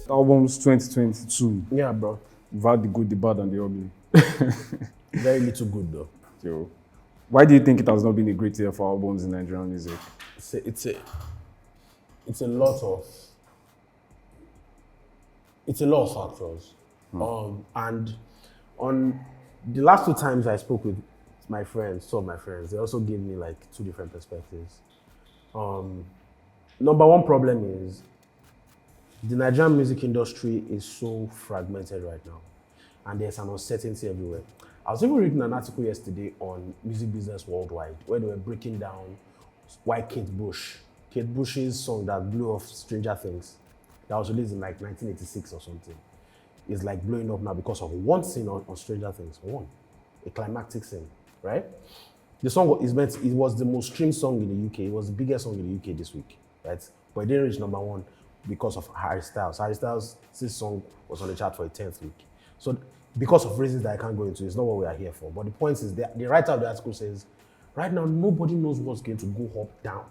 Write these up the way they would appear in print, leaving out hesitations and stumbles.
albums 2022. Yeah, bro. We've had the good, the bad, and the ugly. Very little good though. So, why do you think it has not been a great year for albums in Nigerian music? It's a lot of factors. And on the last 2 times I spoke with my friends, some of my friends, they also gave me like 2 different perspectives. Number one problem is the Nigerian music industry is so fragmented right now, and there's an uncertainty everywhere. I was even reading an article yesterday on Music Business Worldwide where they were breaking down why Kate Bush's song that blew off Stranger Things, that was released in like 1986 or something, is like blowing up now because of one scene on Stranger Things. A climactic scene, right? The song it was the most streamed song in the UK. It was the biggest song in the UK this week, right? But it didn't reach number 1 because of Harry Styles. Harry Styles' song was on the chart for a 10th week. So because of reasons that I can't go into, it's not what we are here for. But the point is, the writer of the article says, right now, nobody knows what's going to go up, down,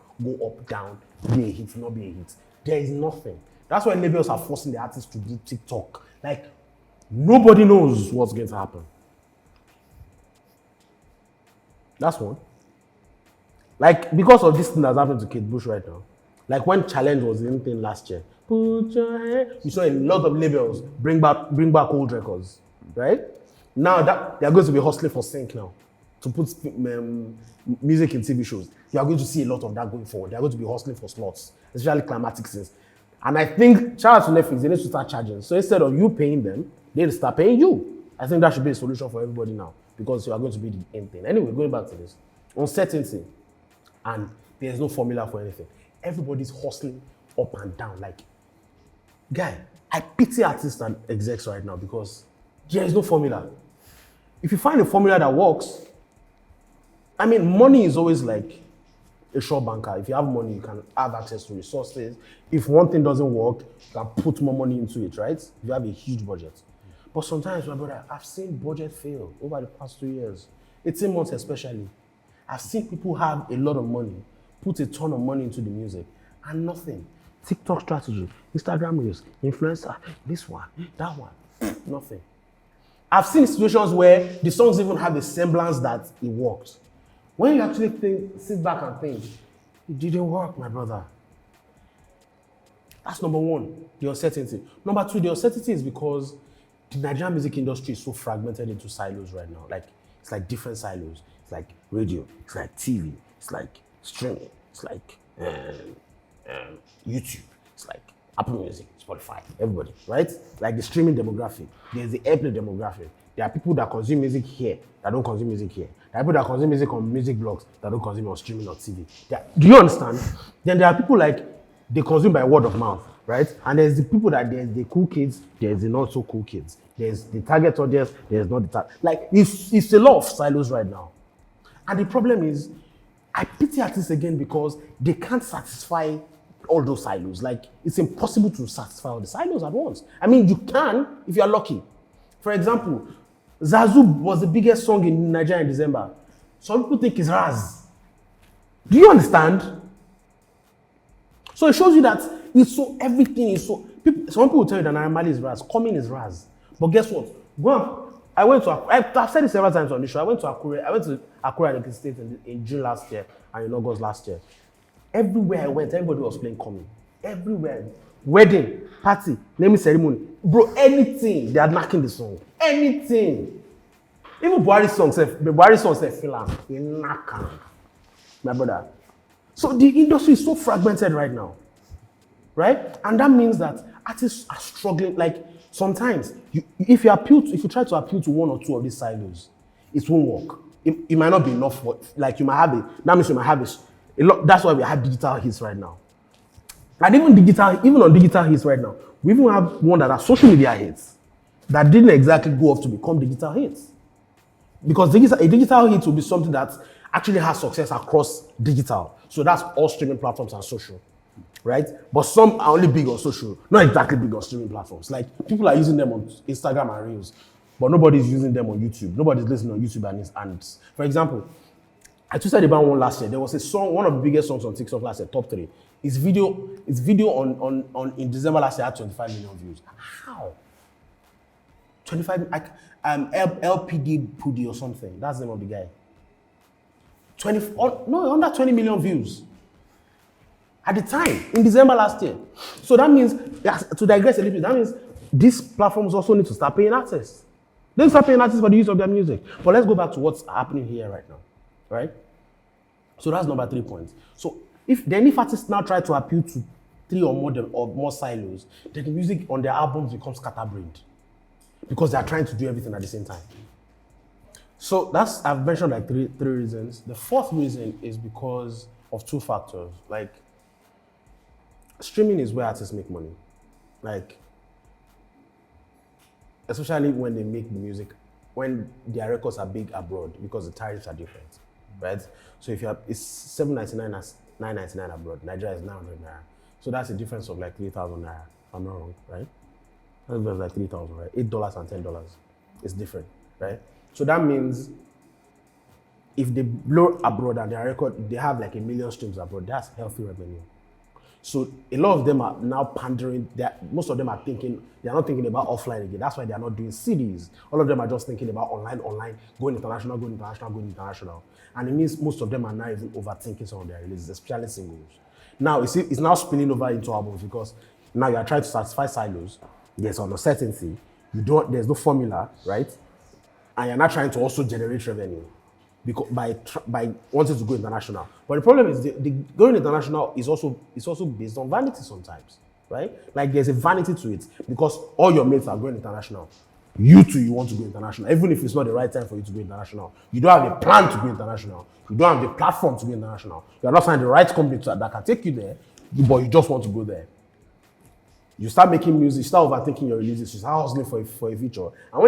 be a hit, not be a hit. There is nothing. That's why labels are forcing the artists to do TikTok. Like, nobody knows what's going to happen. That's one. Like, because of this thing that's happening to Kate Bush right now, like when Challenge was the thing last year, put your hand, you saw a lot of labels bring back old records, right? Now that they're going to be hustling for sync now to put music in TV shows. You are going to see a lot of that going forward. They're going to be hustling for slots, especially climatic scenes. And I think, shout out to Netflix, they need to start charging. So instead of you paying them, they need to start paying you. I think that should be a solution for everybody now because you are going to be the end thing. Anyway, going back to this, uncertainty, and there's no formula for anything. Everybody's hustling up and down. Like, guy, I pity artists and execs right now because there is no formula. If you find a formula that works, I mean, money is always like a sure banker. If you have money, you can have access to resources. If one thing doesn't work, you can put more money into it, right? If you have a huge budget. But sometimes, my brother, I've seen budget fail over the past 2 years. 18 months especially. I've seen people have a lot of money, put a ton of money into the music, and nothing. TikTok strategy, Instagram reels, influencer, this one, that one, nothing. I've seen situations where the songs even have a semblance that it worked. When you actually sit back and think, it didn't work, my brother. That's number one, the uncertainty. Number two, the uncertainty is because the Nigerian music industry is so fragmented into silos right now. Like, it's like different silos. It's like radio, it's like TV, it's like streaming, it's like YouTube, it's like Apple Music, Spotify, everybody, right? Like the streaming demographic, there's the airplay demographic. There are people that consume music here that don't consume music here. There are people that consume music on music blogs that don't consume on streaming or TV. Do you understand? Then there are people like they consume by word of mouth, right? And there's the people that there's the cool kids, there's the not so cool kids. There's the target audience, there's not the target. Like it's a lot of silos right now. And the problem is, I pity artists again because they can't satisfy all those silos. Like, it's impossible to satisfy all the silos at once. I mean, you can if you're lucky. For example, Zazu was the biggest song in Nigeria in December. Some people think it's Raz. Do you understand? So it shows you that everything is so. Some people tell you that Naramali is Raz, Coming is Raz. But guess what? I've said it several times on this show. I went to Akure and State in June last year and in August last year. Everywhere I went, everybody was playing Coming. Everywhere. Wedding, party, naming ceremony. Bro, anything, they are knocking the song. Anything. Even Buhari's song, Filam, they knock am. My brother. So the industry is so fragmented right now. Right? And that means that artists are struggling. Like, sometimes, if you try to appeal to one or two of these silos, it won't work. It might not be enough for, like, you might have it. That means you might have a lot. That's why we have digital hits right now. And even on digital hits right now, we even have one that are social media hits that didn't exactly go off to become digital hits. Because a digital hit will be something that actually has success across digital. So that's all streaming platforms and social. Right? But some are only big on social, not exactly big on streaming platforms. Like, people are using them on Instagram and Reels, but nobody's using them on YouTube. Nobody's listening on YouTube and for example, I tweeted about one last year. There was a song, one of the biggest songs on TikTok last year, top 3. Its video on in December last year had 25 million views. How? 25, LPD Pudi or something. That's the name of the guy. Under 20 million views. At the time, in December last year. So that means, to digress a little bit, that means these platforms also need to start paying artists. They need to start paying artists for the use of their music. But let's go back to what's happening here right now, right? So that's number 3 points. So if artists now try to appeal to 3 or more silos, then the music on their albums becomes scatterbrained because they are trying to do everything at the same time. So I've mentioned like three reasons. The 4th reason is because of 2 factors. Like, streaming is where artists make money. Like, especially when they make the music, when their records are big abroad, because the tariffs are different, right? So it's $7.99 as $9.99 abroad. Nigeria is 900 naira. So that's a difference of like 3,000 naira. If I'm not wrong, right? That's like 3,000, right? $8 and $10. It's different, right? So that means if they blow abroad and their record, they have like 1 million streams abroad, that's healthy revenue. So a lot of them are now pandering. Most of them are thinking, they're not thinking about offline again. That's why they're not doing CDs. All of them are just thinking about online, going international. And it means most of them are now even overthinking some of their releases, especially singles. Now, it's now spilling over into albums because now you are trying to satisfy silos. There's uncertainty. There's no formula, right? And you're not trying to also generate revenue because by wanting to go international. But the problem is the going international is also based on vanity sometimes, right? Like there's a vanity to it because all your mates are going international. You too, you want to go international, even if it's not the right time for you to go international. You don't have a plan to go international. You don't have the platform to go international. You are not finding the right company that can take you there, but you just want to go there. You start making music, you start overthinking your releases, you start hustling for a feature. And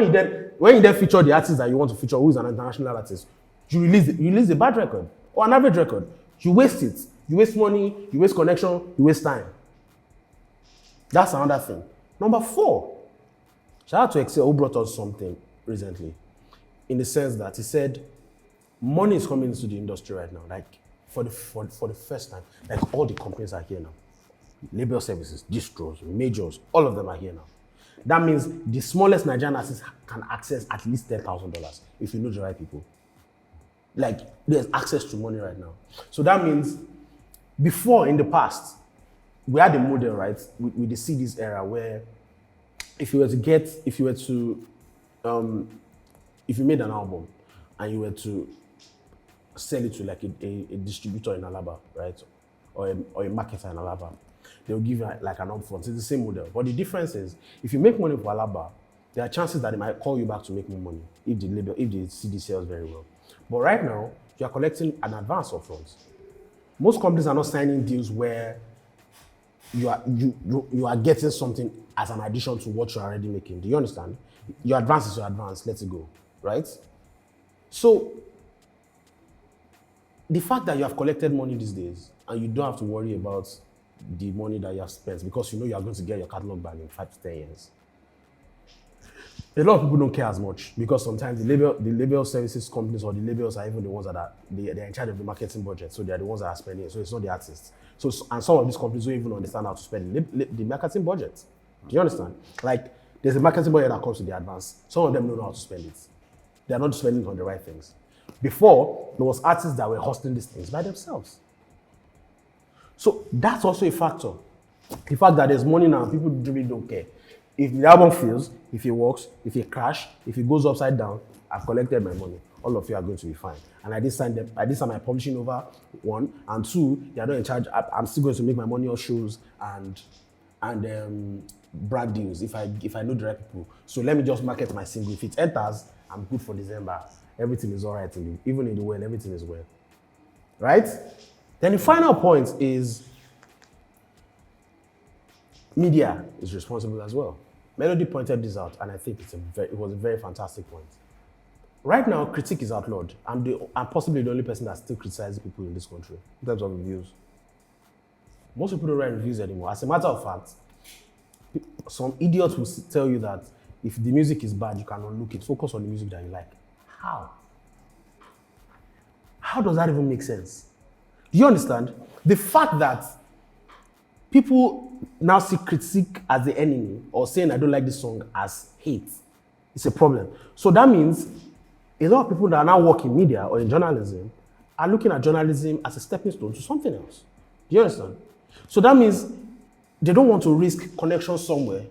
when you then feature the artist that you want to feature, who is an international artist, you release a bad record or an average record. You waste it. You waste money, you waste connection, you waste time. That's another thing. Number 4, shout out to Excel who brought us something recently, in the sense that he said, money is coming into the industry right now, like for the first time, like all the companies are here now. Label services, distros, majors, all of them are here now. That means the smallest Nigerian artist can access at least $10,000 if you know the right people. Like, there's access to money right now. So that means before, in the past, we had a model, right, with the CDs era where if you made an album and you were to sell it to like a distributor in Alaba, right, or a marketer in Alaba, they'll give you like an upfront. It's the same model. But the difference is, if you make money for Alaba, there are chances that they might call you back to make more money if the CD sells very well. But right now, you are collecting an advance upfront. Most companies are not signing deals where you are getting something as an addition to what you're already making. Do you understand? Your advance is your advance. Let it go, right? So the fact that you have collected money these days and you don't have to worry about the money that you have spent because you know you are going to get your catalog back in 5 to 10 years. A lot of people don't care as much because sometimes the label services companies or the labels are even the ones that they're in charge of the marketing budget, so they're the ones that are spending it. So it's not the artists. So and some of these companies don't even understand how to spend the marketing budget. Do you understand? Like there's a marketing budget that comes to the advance. Some of them don't know how to spend it. They're not spending it on the right things. Before there was artists that were hosting these things by themselves. So that's also a factor. The fact that there's money now, people really don't care. If the album fails, if it works, if it crashes, if it goes upside down, I've collected my money. All of you are going to be fine. And I did sign them. I did sign my publishing over 1, and 2, they are not in charge. I'm still going to make my money on shows and brand deals if I know the right people. So let me just market my single. If it enters, I'm good for December. Everything is all right. Even in the world, everything is well. Right? Then the final point is media is responsible as well. Melody pointed this out, and I think it was a very fantastic point. Right now, critique is outlawed. I'm possibly the only person that still criticizes people in this country in terms of reviews. Most people don't write reviews anymore. As a matter of fact, some idiots will tell you that if the music is bad, you cannot look it. Focus on the music that you like. How? How does that even make sense? Do you understand? The fact that people now see critique as the enemy or saying I don't like this song as hate, it's a problem. So that means a lot of people that are now work in media or in journalism are looking at journalism as a stepping stone to something else. Do you understand? So that means they don't want to risk connection somewhere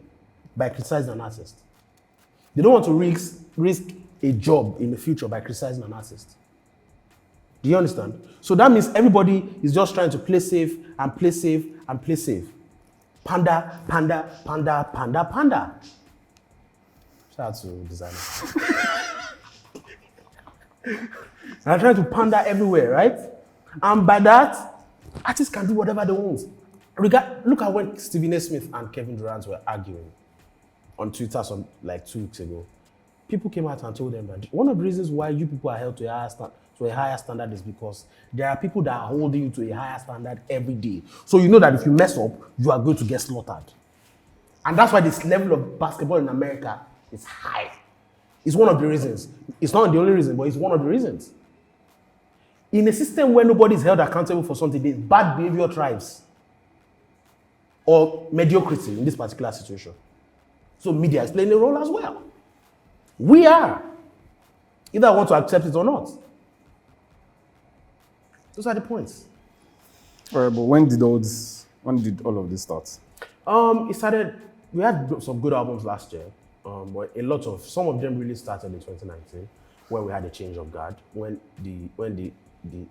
by criticizing an artist. They don't want to risk a job in the future by criticizing an artist. Do you understand? So that means everybody is just trying to play safe and play safe and play safe. Panda, panda, panda, panda, panda. Shout out to designers. I'm trying to pander everywhere, right? And by that, artists can do whatever they want. Look at when Stephen A. Smith and Kevin Durant were arguing on Twitter like 2 weeks ago. People came out and told them that one of the reasons why you people are held to a higher standard is because there are people that are holding you to a higher standard every day. So you know that if you mess up, you are going to get slaughtered. And that's why this level of basketball in America is high. It's one of the reasons. It's not the only reason, but it's one of the reasons. In a system where nobody is held accountable for something, there's bad behavior thrives. Or mediocrity in this particular situation. So media is playing a role as well. We are. Either I want to accept it or not. Those are the points. All right, but when did all of this start? It started, we had some good albums last year, but some of them really started in 2019, where we had a change of guard, when the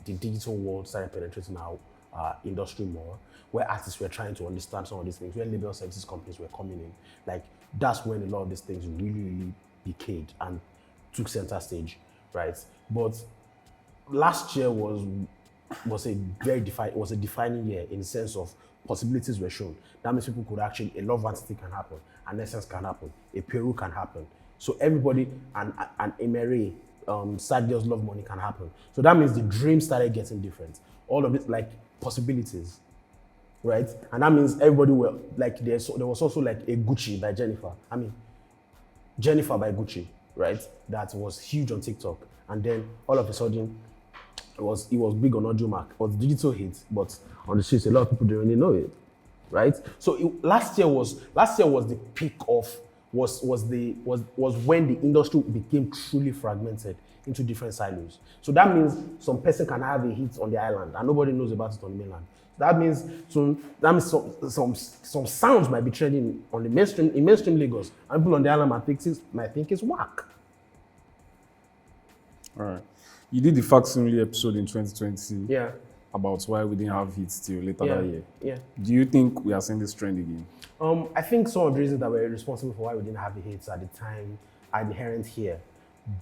digital world started penetrating our industry more, where artists were trying to understand some of these things, where label services companies were coming in. Like, that's when a lot of these things really, really decayed and took center stage, right? But last year was a defining year in the sense of possibilities were shown. That means people could actually, a love entity can happen, an essence can happen, a Peru can happen. So everybody, an Emery, Sad Girls Love Money can happen. So that means the dream started getting different. All of it, like, possibilities, right? And that means everybody were, like, there was also like a Gucci by Jennifer. Jennifer by Gucci, right? That was huge on TikTok. And then all of a sudden, it was big on Audio Mark. It was digital hit, but on the streets, a lot of people didn't really know it, right? So last year was the peak of was when the industry became truly fragmented into different silos. So that means some person can have a hit on the island and nobody knows about it on the mainland. That means some sounds might be trending on the mainstream Lagos, and people on the island might think it's whack. All right. You did the Facsimile episode in 2020. Yeah. About why we didn't have hits till later that year. Yeah. Do you think we are seeing this trend again? I think some of the reasons that were responsible for why we didn't have the hits at the time are inherent here.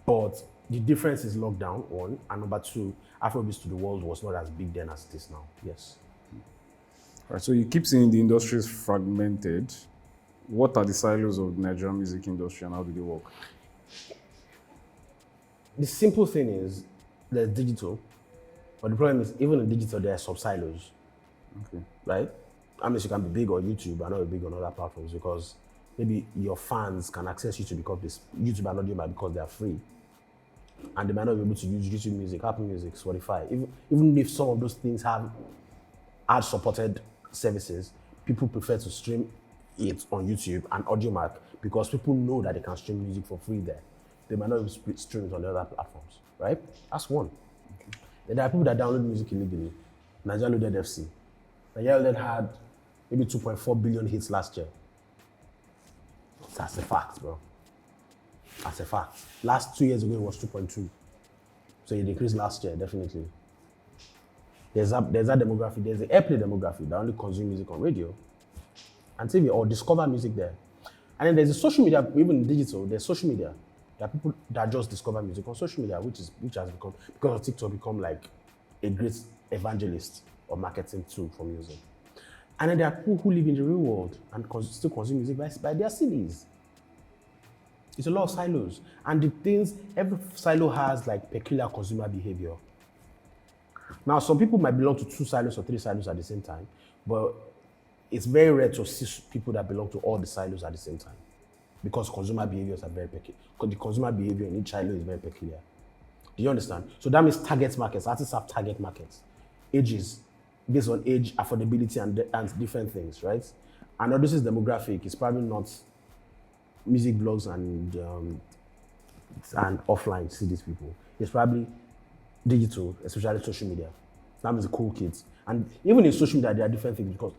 But the difference is lockdown, one, and number two, Afrobeats to the world was not as big then as it is now. Yes. All right, so you keep saying the industry is fragmented. What are the silos of the Nigerian music industry and how do they work? The simple thing is there's digital, but the problem is even in digital there are sub-silos. Okay. Right? I mean, you can be big on YouTube and not be big on other platforms because maybe your fans can access YouTube because YouTube and Audio because they are free. And they might not be able to use YouTube Music, Apple Music, Spotify. Even if some of those things have ad-supported services, people prefer to stream it on YouTube and AudioMac because people know that they can stream music for free there. They might not even stream it on the other platforms, right? That's one. Okay. Then there are people that download music illegally. Nigeria Loaded FC. Nigeria Loaded had maybe 2.4 billion hits last year. That's a fact, bro. That's a fact. Last 2 years ago, it was 2.2. So it increased last year, definitely. There's that demographic. There's the airplay demographic that only consume music on radio and TV or discover music there. And then there's the social media, even digital, there's social media. There are people that just discover music on social media, which has become, because of TikTok, become like a great evangelist or marketing tool for music. And then there are people who live in the real world and still consume music by their CDs. It's a lot of silos. And the things, every silo has like peculiar consumer behavior. Now, some people might belong to 2 silos or 3 silos at the same time, but it's very rare to see people that belong to all the silos at the same time because consumer behaviors are very peculiar. Because the consumer behavior in each silo is very peculiar. Do you understand? So that means target markets. Artists have target markets. Ages, based on age, affordability, and different things, right? And this is demographic. It's probably not music blogs and offline to see these people. It's probably digital, especially social media. That means the cool kids. And even in social media, there are different things because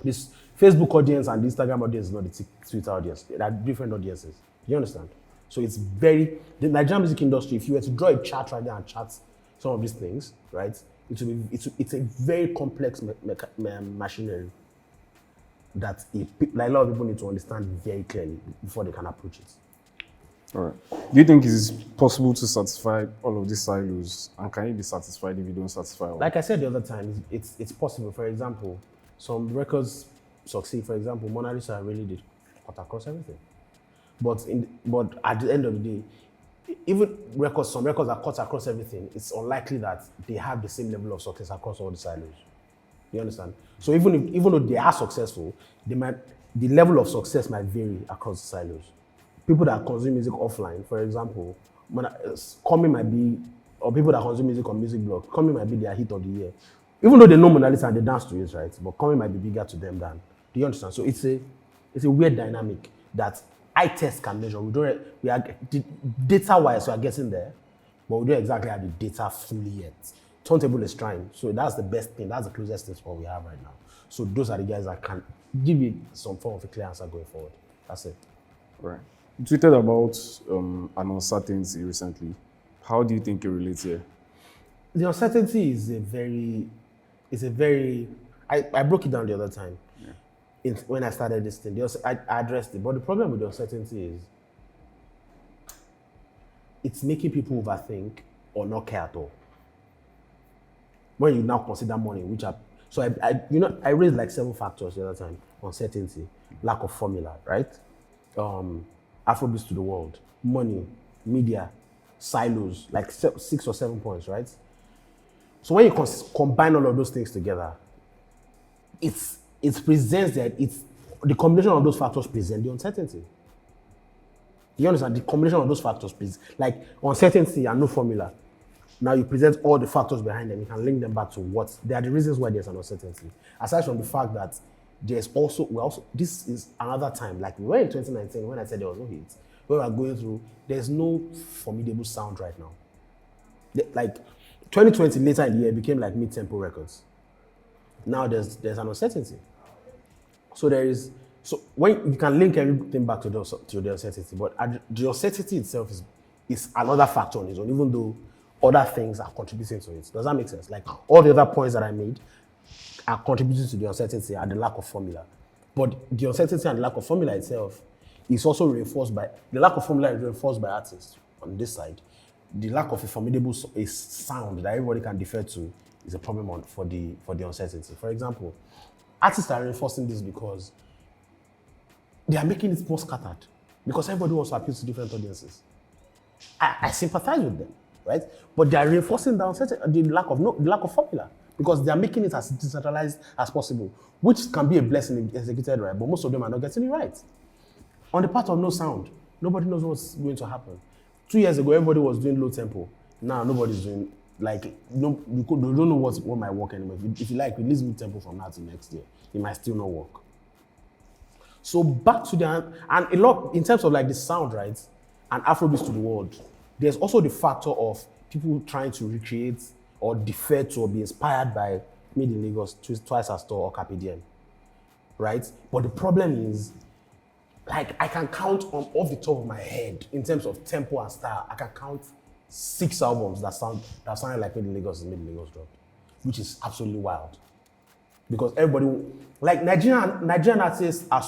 this Facebook audience and the Instagram audience is not the Twitter audience. There are different audiences. Do you understand? So it's the Nigerian music industry, if you were to draw a chart right now and chart some of these things, right, it's a very complex machinery that like a lot of people need to understand very clearly before they can approach it. All right. Do you think it is possible to satisfy all of these silos, and can you be satisfied if you don't satisfy all? Like I said the other time, it's possible. For example, some records succeed. For example, Mona Lisa really did cut across everything. But at the end of the day, even some records that cut across everything, it's unlikely that they have the same level of success across all the silos. You understand? So even though they are successful, the level of success might vary across the silos. People that consume music offline, for example, Coming might be, or people that consume music on music blogs, Coming might be their hit of the year. Even though they know Mona Lisa and they dance to it, right? But Coming might be bigger to them than. Do you understand? So it's a weird dynamic that eye test can measure. Data-wise, we are getting there, but we don't exactly have the data fully yet. Turntable is trying, so that's the best thing. That's the closest thing to what we have right now. So those are the guys that can give you some form of a clear answer going forward. That's it. Right. You tweeted about an uncertainty recently. How do you think it relates here? The uncertainty is a very. I broke it down the other time. Yeah. When I started this thing, I addressed it. But the problem with the uncertainty is it's making people overthink or not care at all. When you now consider money, I raised like 7 factors the other time: uncertainty, lack of formula, right? Afrobeats to the world, money, media, silos, like 6 or 7 points, right? So when you combine all of those things together, it presents that the combination of those factors present the uncertainty. You understand? The combination of those factors present, like uncertainty and no formula. Now you present all the factors behind them. You can link them back to they are the reasons why there's an uncertainty. Aside from the fact that this is another time, like we were in 2019 when I said there was no hit, we were going through, there's no formidable sound right now. Like 2020 later in the year became like mid-tempo records. Now there's an uncertainty. So when you can link everything back to the uncertainty, but the uncertainty itself is another factor on its own, even though other things are contributing to it. Does that make sense? Like all the other points that I made are contributing to the uncertainty and the lack of formula. But the uncertainty and the lack of formula itself is also reinforced by, the lack of formula is reinforced by artists on this side. The lack of a formidable sound that everybody can defer to is a problem for the uncertainty. For example, artists are reinforcing this because they are making it more scattered. Because everybody wants to appeal to different audiences. I sympathize with them, right? But they are reinforcing the lack of formula. Because they are making it as decentralized as possible, which can be a blessing executed right, but most of them are not getting it right. On the part of no sound, nobody knows what's going to happen. 2 years ago, everybody was doing low tempo. Now nobody's doing, you don't know what might work anymore. If you like, release mid tempo from now to next year, it might still not work. So back to and a lot in terms of like the sound, right, and Afrobeats to the world, there's also the factor of people trying to recreate or defer to or be inspired by Made in Lagos, Twice as Tall or Carpe Diem, right? But the problem is, like, I can count off the top of my head in terms of tempo and style. I can count 6 albums that sounded like Made in Lagos and Made in Lagos dropped, which is absolutely wild. Because everybody, like Nigerian artists are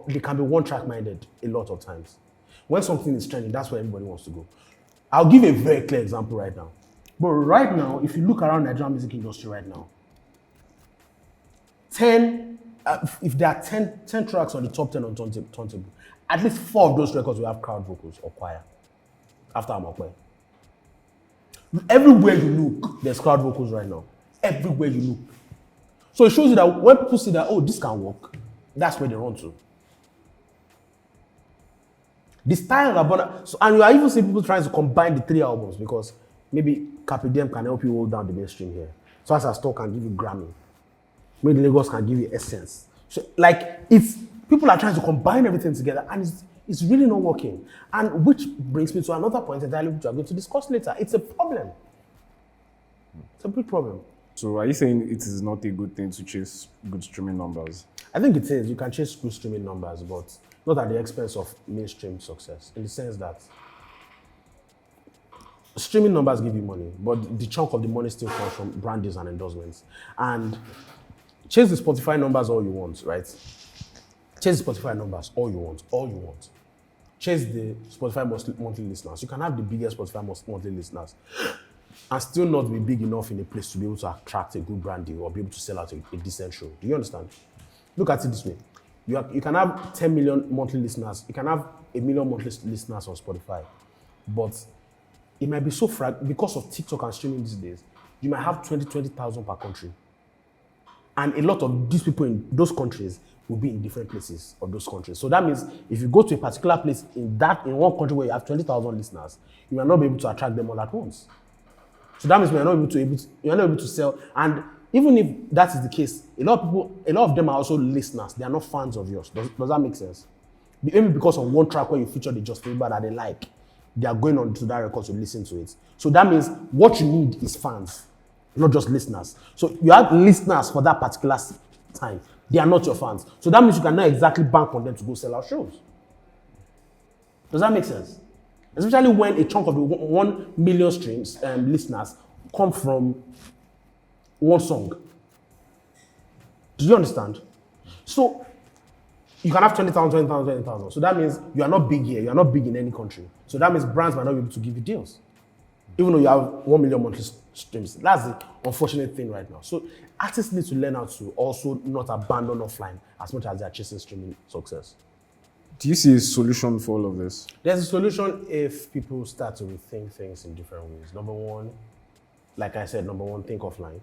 they can be one-track minded a lot of times. When something is trending, that's where everybody wants to go. I'll give a very clear example right now. But right now, if you look around Nigerian music industry right now, if there are 10 tracks on the top 10 on turntable, at least 4 of those records will have crowd vocals or choir after Amakwe. Everywhere you look, there's crowd vocals right now. Everywhere you look. So it shows you that when people see that, oh, this can work, that's where they run to. The style of Burna, so, and you are even seeing people trying to combine the three albums because maybe Carpe Diem can help you hold down the mainstream here. So as Store can give you Grammy. Maybe Lagos can give you Essence. So like it's people are trying to combine everything together and it's really not working. And which brings me to another point entirely which we are going to discuss later. It's a problem. It's a big problem. So are you saying it is not a good thing to chase good streaming numbers? I think it is. You can chase good streaming numbers, but not at the expense of mainstream success. In the sense that streaming numbers give you money, but the chunk of the money still comes from brand deals and endorsements. And chase the Spotify numbers all you want, right? Chase the Spotify numbers all you want. Chase the Spotify monthly listeners. You can have the biggest Spotify monthly listeners and still not be big enough in a place to be able to attract a good brand deal or be able to sell out a decent show. Do you understand? Look at it this way. You can have 10 million monthly listeners. You can have 1 million monthly listeners on Spotify. But it might be so because of TikTok and streaming these days, you might have 20,000 per country. And a lot of these people in those countries will be in different places of those countries. So that means if you go to a particular place in one country where you have 20,000 listeners, you might not be able to attract them all at once. So that means you're not able to sell. And even if that is the case, a lot of them are also listeners. They are not fans of yours. Does that make sense? Maybe because of one track where you feature the Justin Bieber that they like, they are going on to that record to listen to it. So that means what you need is fans, not just listeners. So you have listeners for that particular time. They are not your fans. So that means you cannot exactly bank on them to go sell out shows. Does that make sense? Especially when a chunk of the 1 million streams listeners come from one song. Do you understand? So you can have 20,000. So that means you are not big here. You are not big in any country. So that means brands might not be able to give you deals. Even though you have 1 million monthly streams. That's the unfortunate thing right now. So artists need to learn how to also not abandon offline as much as they are chasing streaming success. Do you see a solution for all of this? There's a solution if people start to rethink things in different ways. Number one, think offline.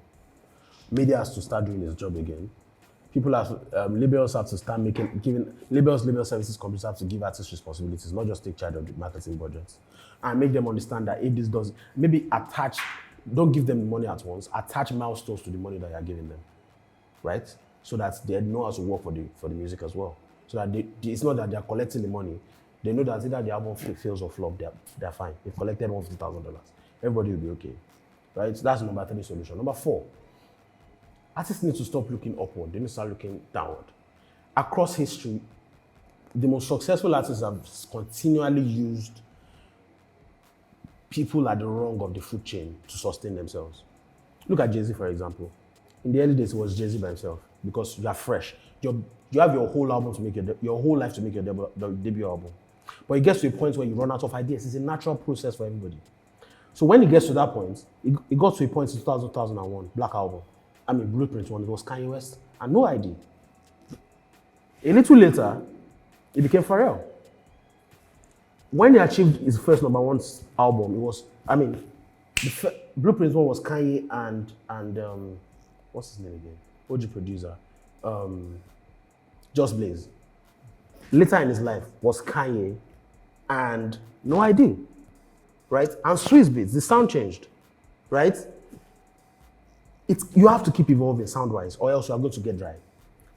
Media has to start doing its job again. People have, labels have to start giving label services companies have to give artists responsibilities, not just take charge of the marketing budgets. And make them understand that if this does, maybe don't give them the money at once, attach milestones to the money that you're giving them, right? So that they know how to work for the music as well. So that it's not that they're collecting the money. They know that either the album fails or flop, they're fine. They've collected $150,000. Everybody will be okay, right? So that's number 3 solution. Number 4, artists need to stop looking upward. They need to start looking downward. Across history, the most successful artists have continually used people at the rung of the food chain to sustain themselves. Look at Jay-Z, for example. In the early days, it was Jay-Z by himself because you are fresh. You have your whole album to make your whole life to make your debut album. But it gets to a point where you run out of ideas. It's a natural process for everybody. So when it gets to that point, it got to a point in 2001, Black Album. Blueprint one, it was Kanye West and No ID. A little later, it became Pharrell. When he achieved his first #1 album, it was, Blueprint one was Kanye and what's his name again? OG producer, Just Blaze. Later in his life was Kanye and No ID, right? And Swiss Beats, the sound changed, right? You have to keep evolving sound-wise, or else you are going to get dry.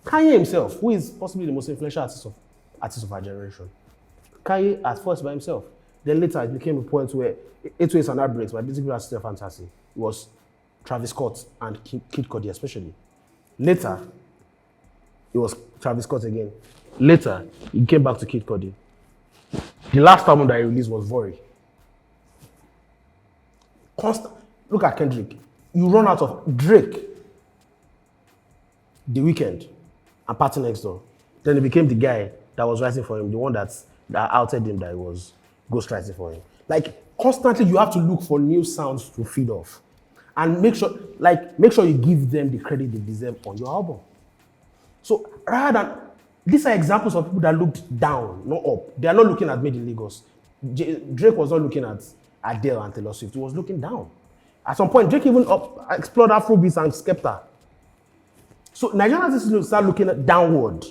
Kanye himself, who is possibly the most influential artist of our generation, Kanye at first by himself. Then later it became a point where 808s and Heartbreaks by Biggie and Still Fantasy. It was Travis Scott and Kid Cudi especially. Later, it was Travis Scott again. Later, he came back to Kid Cudi. The last album that he released was Vori. Look at Kendrick. You run out of Drake, The Weeknd, and Party Next Door. Then he became the guy that was writing for him, the one that outed him that he was ghostwriting for him. Like, constantly you have to look for new sounds to feed off. And make sure you give them the credit they deserve on your album. So rather than, these are examples of people that looked down, not up. They are not looking at Made in Lagos. Drake was not looking at Adele and Taylor Swift. He was looking down. At some point, Drake even explored Afrobeats and Skepta. So Nigerian artists start looking downward.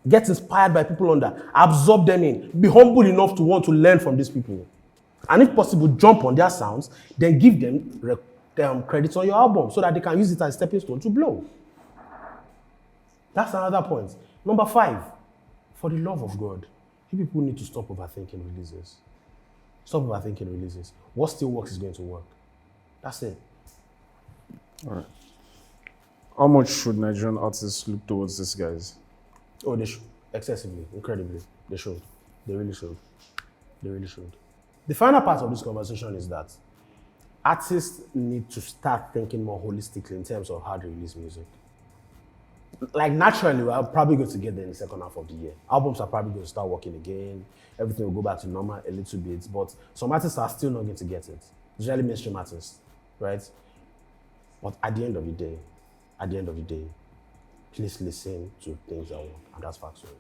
Get inspired by people under. Absorb them in. Be humble enough to want to learn from these people. And if possible, jump on their sounds, then give them credits on your album so that they can use it as a stepping stone to blow. That's another point. Number 5, for the love of God, you people need to stop overthinking releases. Stop overthinking releases. What still works is going to work. That's it. All right. How much should Nigerian artists look towards these guys? Oh, they should. Excessively, incredibly. They should. They really should. They really should. The final part of this conversation is that artists need to start thinking more holistically in terms of how they release music. Like naturally, we're probably going to get there in the second half of the year. Albums are probably going to start working again. Everything will go back to normal a little bit, but some artists are still not going to get it. Usually mainstream artists, right? But at the end of the day, please listen to things that work, and that's factual.